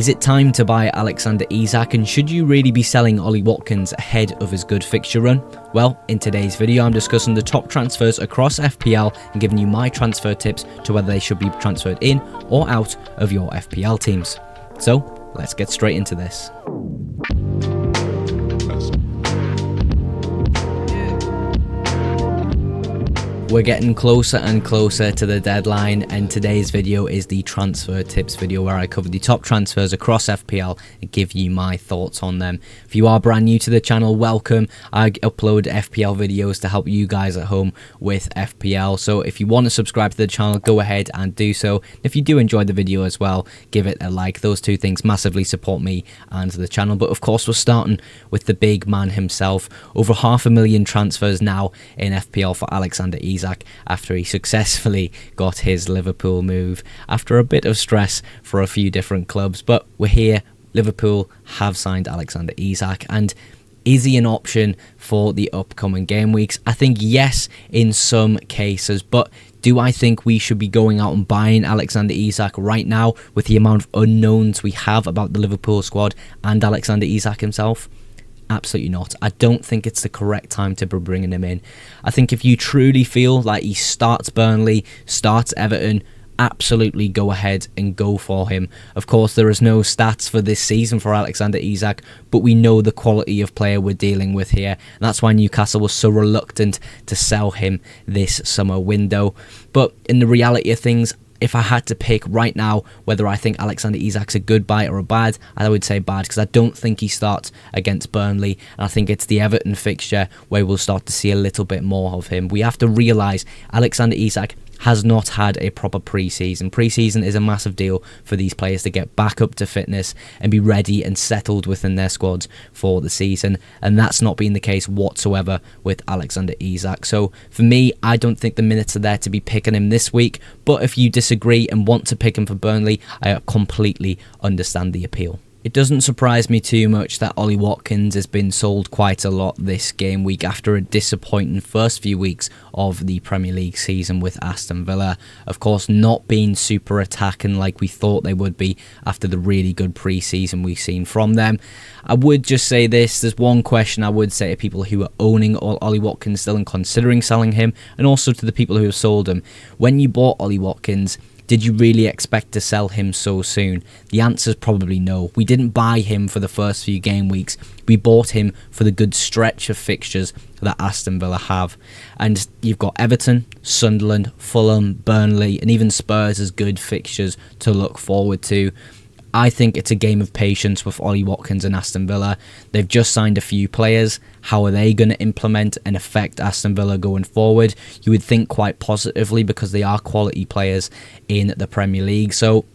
Is it time to buy Alexander Isak, and should you really be selling Ollie Watkins ahead of his good fixture run? Well, in today's video I'm discussing the top transfers across FPL and giving you my transfer tips to whether they should be transferred in or out of your FPL teams. So, let's get straight into this. We're getting closer and closer to the deadline, and today's video is the transfer tips video where I cover the top transfers across FPL and give you my thoughts on them. If you are brand new to the channel, welcome. I upload FPL videos to help you guys at home with FPL, so if you want to subscribe to the channel, go ahead and do so. If you do enjoy the video as well, give it a like. Those two things massively support me and the channel. But of course, we're starting with the big man himself. Over 500,000 transfers now in FPL for Alexander Isak, after he successfully got his Liverpool move after a bit of stress for a few different clubs. But we're here. Liverpool have signed Alexander Isak, and is he an option for the upcoming game weeks? I think yes in some cases, but do I think we should be going out and buying Alexander Isak right now with the amount of unknowns we have about the Liverpool squad and Alexander Isak himself? Absolutely not. I don't think it's the correct time to be bringing him in. I think if you truly feel like he starts Burnley, starts Everton, absolutely go ahead and go for him. Of course, there is no stats for this season for Alexander Isak, but we know the quality of player we're dealing with here. And that's why Newcastle was so reluctant to sell him this summer window. But in the reality of things, if I had to pick right now whether I think Alexander Isak's a good buy or a bad, I would say bad, because I don't think he starts against Burnley, and I think it's the Everton fixture where we'll start to see a little bit more of him. We have to realise Alexander Isak has not had a proper pre-season. Pre-season is a massive deal for these players to get back up to fitness and be ready and settled within their squads for the season, and that's not been the case whatsoever with Alexander Isak. So for me, I don't think the minutes are there to be picking him this week, but if you disagree and want to pick him for Burnley, I completely understand the appeal. It doesn't surprise me too much that Ollie Watkins has been sold quite a lot this game week after a disappointing first few weeks of the Premier League season with Aston Villa. Of course, not being super attacking like we thought they would be after the really good pre-season we've seen from them. I would just say this, there's one question I would say to people who are owning Ollie Watkins still and considering selling him, and also to the people who have sold him. When you bought Ollie Watkins, did you really expect to sell him so soon? The answer is probably no. We didn't buy him for the first few game weeks. We bought him for the good stretch of fixtures that Aston Villa have. And you've got Everton, Sunderland, Fulham, Burnley, and even Spurs as good fixtures to look forward to. I think it's a game of patience with Ollie Watkins and Aston Villa. They've just signed a few players. How are they going to implement and affect Aston Villa going forward? You would think quite positively, because they are quality players in the Premier League. So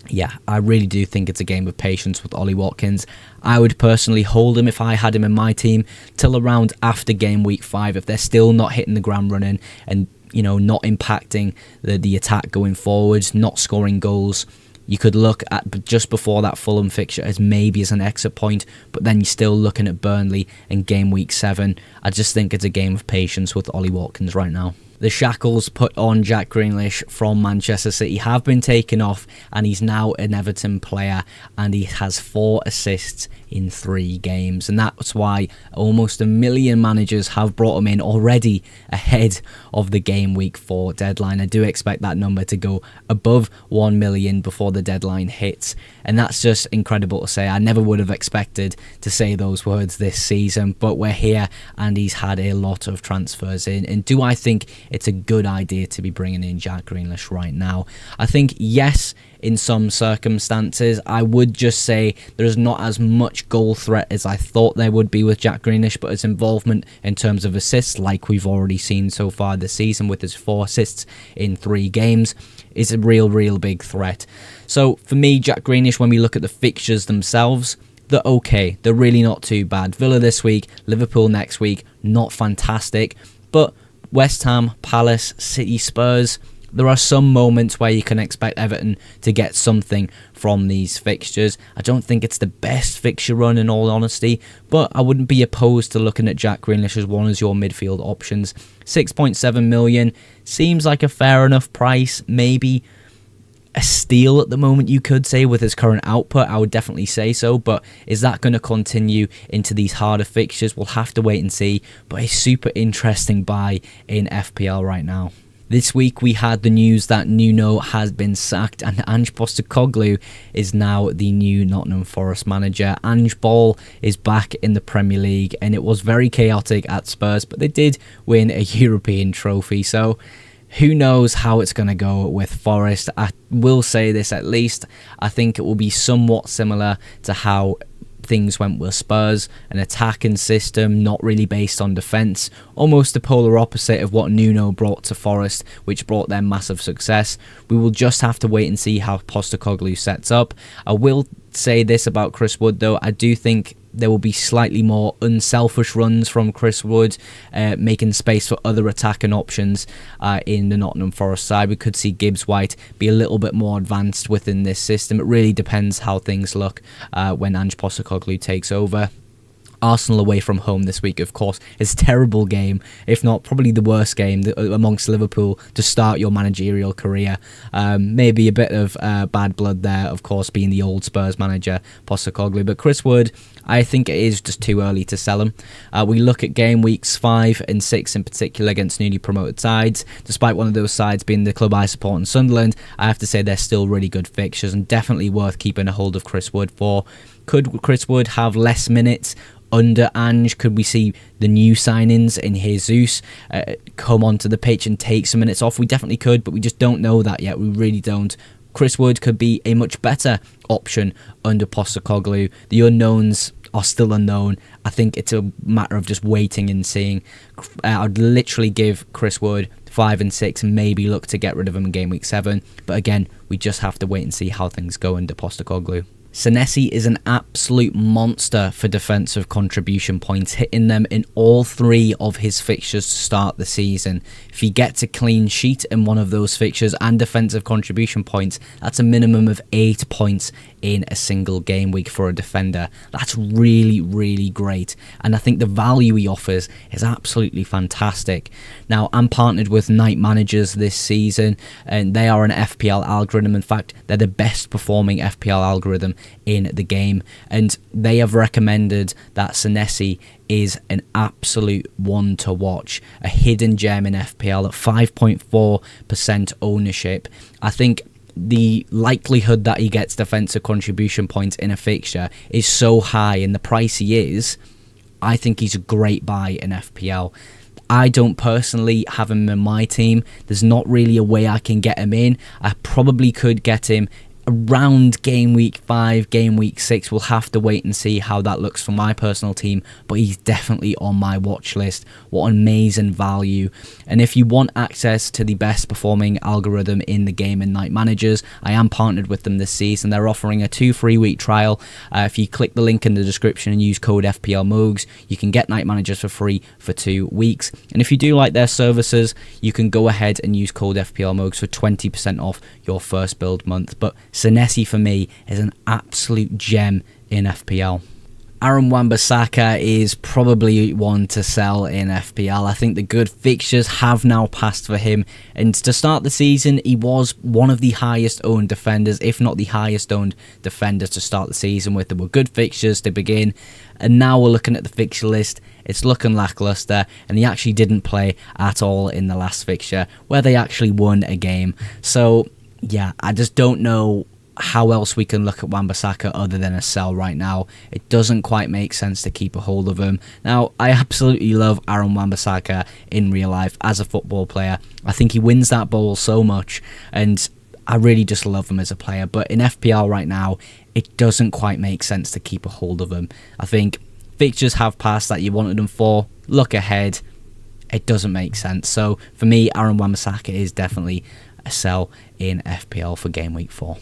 yeah, I really do think it's a game of patience with Ollie Watkins. I would personally hold him if I had him in my team till around after game week 5. If they're still not hitting the ground running and, you know, not impacting the attack going forwards, not scoring goals, you could look at just before that Fulham fixture as maybe as an exit point, but then you're still looking at Burnley and game week 7. I just think it's a game of patience with Ollie Watkins right now. The shackles put on Jack Grealish from Manchester City have been taken off, and he's now an Everton player, and he has 4 assists in 3 games, and that's why almost 1 million managers have brought him in already ahead of the game week 4 deadline. I do expect that number to go above 1 million before the deadline hits, and that's just incredible to say. I never would have expected to say those words this season, but we're here, and he's had a lot of transfers in. And do I think it's a good idea to be bringing in Jack Grealish right now? I think yes, in some circumstances. I would just say there's not as much goal threat as I thought there would be with Jack Grealish, but his involvement in terms of assists, like we've already seen so far this season with his 4 assists in 3 games, is a real big threat. So for me, Jack Grealish, when we look at the fixtures themselves, they're okay. They're really not too bad. Villa this week, Liverpool next week, not fantastic, but West Ham, Palace, City, Spurs, there are some moments where you can expect Everton to get something from these fixtures. I don't think it's the best fixture run in all honesty, but I wouldn't be opposed to looking at Jack Grealish as one of your midfield options. 6.7 million seems like a fair enough price, maybe. a steal at the moment, you could say, with his current output. I would definitely say so, but is that going to continue into these harder fixtures? We'll have to wait and see, but a super interesting buy in FPL right now. This week we had the news that Nuno has been sacked and Ange Postecoglou is now the new Nottingham Forest manager. Ange Ball is back in the Premier League, and it was very chaotic at Spurs, but they did win a European trophy, so who knows how it's going to go with Forest. I will say this at least, I think it will be somewhat similar to how things went with Spurs, an attacking system not really based on defence, almost the polar opposite of what Nuno brought to Forest, which brought them massive success. We will just have to wait and see how Postecoglou sets up. I will say this about Chris Wood though, I do think there will be slightly more unselfish runs from Chris Wood, making space for other attacking options in the Nottingham Forest side. We could see Gibbs White be a little bit more advanced within this system. It really depends how things look when Ange Postecoglou takes over. Arsenal away from home this week, of course, is a terrible game, if not probably the worst game amongst Liverpool to start your managerial career. Maybe a bit of bad blood there, of course, being the old Spurs manager, Postecoglou. But Chris Wood, I think it is just too early to sell him. We look at game weeks 5 and 6 in particular against newly promoted sides. Despite one of those sides being the club I support in Sunderland, I have to say they're still really good fixtures and definitely worth keeping a hold of Chris Wood for. Could Chris Wood have less minutes under Ange? Could we see the new signings in Jesus come onto the pitch and take some minutes off? We definitely could, but we just don't know that yet. We really don't. Chris Wood could be a much better option under Postecoglou. The unknowns are still unknown. I think it's a matter of just waiting and seeing. I'd literally give Chris Wood 5 and 6 and maybe look to get rid of him in game week 7. But again, we just have to wait and see how things go under Postecoglou. Senesi is an absolute monster for defensive contribution points, hitting them in all 3 of his fixtures to start the season. If he gets a clean sheet in one of those fixtures and defensive contribution points, that's a minimum of 8 points in a single game week for a defender. That's really, really great, and I think the value he offers is absolutely fantastic. Now, I'm partnered with Night Managers this season, and they are an FPL algorithm. In fact, they're the best performing FPL algorithm in the game, and they have recommended that Senesi is an absolute one to watch, a hidden gem in FPL at 5.4% ownership. I think the likelihood that he gets defensive contribution points in a fixture is so high, and the price he is, I think he's a great buy in FPL. I don't personally have him in my team. There's not really a way I can get him in. I probably could get him around game week 5, game week 6. We'll have to wait and see how that looks for my personal team, but he's definitely on my watch list. What amazing value. And if you want access to the best performing algorithm in the game in Night Managers, I am partnered with them this season. They're offering a 2 free week trial. If you click the link in the description and use code FPLMOGS, you can get Night Managers for free for 2 weeks. And if you do like their services, you can go ahead and use code FPLMOGS for 20% off your first build month. But Senesi for me is an absolute gem in FPL. Aaron Wan-Bissaka is probably one to sell in FPL. I think the good fixtures have now passed for him, and to start the season he was one of the highest owned defenders, if not the highest owned defender to start the season with. There were good fixtures to begin, and now we're looking at the fixture list. It's looking lackluster, and he actually didn't play at all in the last fixture where they actually won a game. So yeah, I just don't know how else we can look at Wan-Bissaka other than a sell right now. It doesn't quite make sense to keep a hold of him. Now, I absolutely love Aaron Wan-Bissaka in real life as a football player. I think he wins that ball so much, and I really just love him as a player. But in FPL right now, it doesn't quite make sense to keep a hold of him. I think fixtures have passed that you wanted him for. Look ahead, it doesn't make sense. So for me, Aaron Wan-Bissaka is definitely a sell in FPL for game week 4.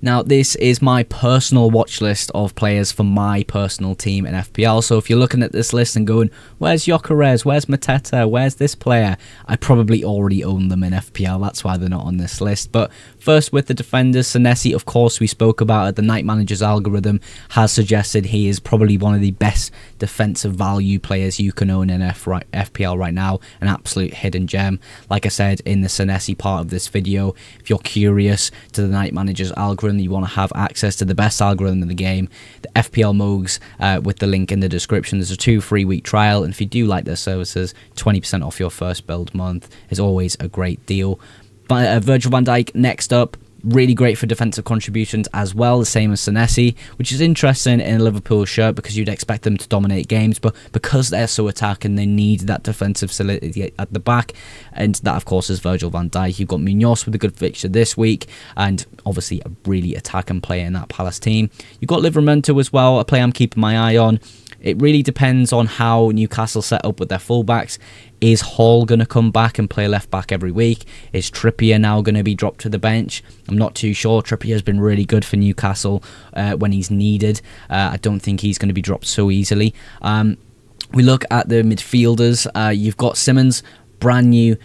Now, this is my personal watch list of players for my personal team in FPL. So if you're looking at this list and going, where's Gyökeres, where's Mateta, where's this player? I probably already own them in FPL. That's why they're not on this list. But first with the defenders, Senesi, of course, we spoke about it. The Night Manager's algorithm has suggested he is probably one of the best defensive value players you can own in FPL right now. An absolute hidden gem. Like I said in the Senesi part of this video, if you're curious to the Night Manager's algorithm, you want to have access to the best algorithm in the game, the FPL Mogs, with the link in the description. There's a 2 free week trial, and if you do like their services, 20% off your first build month is always a great deal. But Virgil van Dijk next up. Really great for defensive contributions as well, the same as Senesi, which is interesting in a Liverpool shirt because you'd expect them to dominate games, but because they're so attacking, they need that defensive solidity at the back, and that of course is Virgil van Dijk. You've got Munoz with a good fixture this week, and obviously a really attacking player in that Palace team. You've got Livramento as well, a player I'm keeping my eye on. It really depends on how Newcastle set up with their fullbacks. Is Hall going to come back and play left back every week? Is Trippier now going to be dropped to the bench? I'm not too sure. Trippier has been really good for Newcastle when he's needed. I don't think he's going to be dropped so easily. We look at the midfielders. You've got Simmons, brand new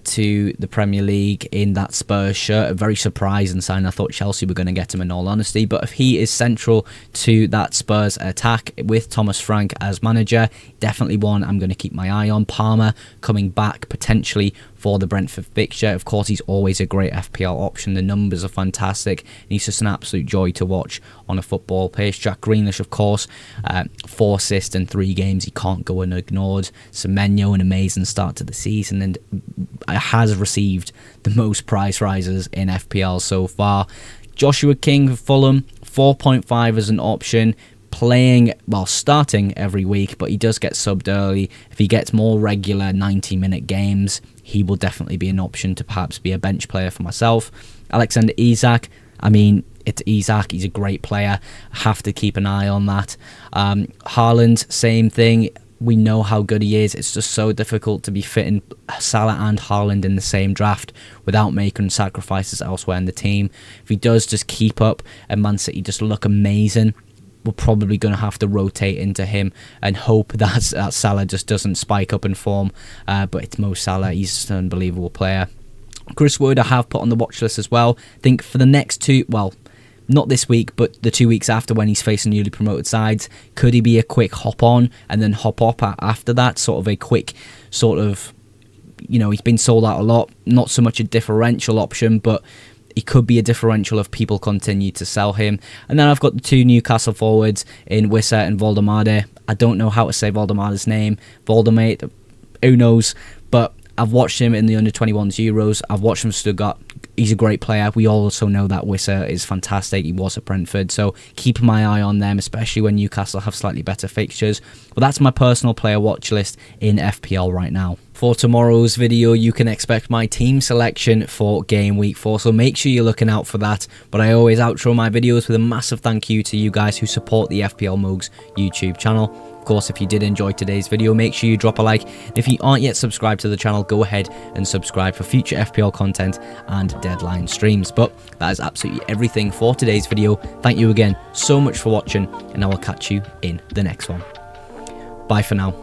to the Premier League in that Spurs shirt. A very surprising sign. I thought Chelsea were going to get him in all honesty, but if he is central to that Spurs attack with Thomas Frank as manager, definitely one I'm going to keep my eye on. Palmer coming back potentially for the Brentford fixture. Of course, he's always a great FPL option. The numbers are fantastic, and he's just an absolute joy to watch on a football pitch. Jack Grealish, of course, 4 assists in 3 games. He can't go unignored. Semenyo, an amazing start to the season, and has received the most price rises in FPL so far. Joshua King for Fulham, 4.5 as an option. Playing, well, starting every week, but he does get subbed early. If he gets more regular 90-minute games, he will definitely be an option to perhaps be a bench player for myself. Alexander Isak, I mean, it's Isak, he's a great player. Have to keep an eye on that. Haaland, same thing. We know how good he is. It's just so difficult to be fitting Salah and Haaland in the same draft without making sacrifices elsewhere in the team. If he does just keep up and Man City just look amazing, we're probably going to have to rotate into him and hope that Salah just doesn't spike up in form. But it's Mo Salah. He's just an unbelievable player. Chris Wood I have put on the watch list as well. I think for the next 2, well, not this week, but the 2 weeks after when he's facing newly promoted sides, could he be a quick hop on and then hop up after that? Sort of a quick sort of, you know, he's been sold out a lot. Not so much a differential option, but he could be a differential if people continue to sell him. And then I've got the 2 Newcastle forwards in Wissa and Voldemade. I don't know how to say Voldemade's name. Voldemade, who knows? But I've watched him in the under-21s Euros. I've watched him for Stuttgart. He's a great player. We also know that Wissa is fantastic. He was at Brentford, so keep my eye on them, especially when Newcastle have slightly better fixtures. But that's my personal player watch list in FPL right now. For tomorrow's video, you can expect my team selection for game week 4, so make sure you're looking out for that. But I always outro my videos with a massive thank you to you guys who support the FPL Mogs YouTube channel. Of course, if you did enjoy today's video, make sure you drop a like. If you aren't yet subscribed to the channel, go ahead and subscribe for future FPL content and deadline streams. But that is absolutely everything for today's video. Thank you again so much for watching, and I will catch you in the next one. Bye for now.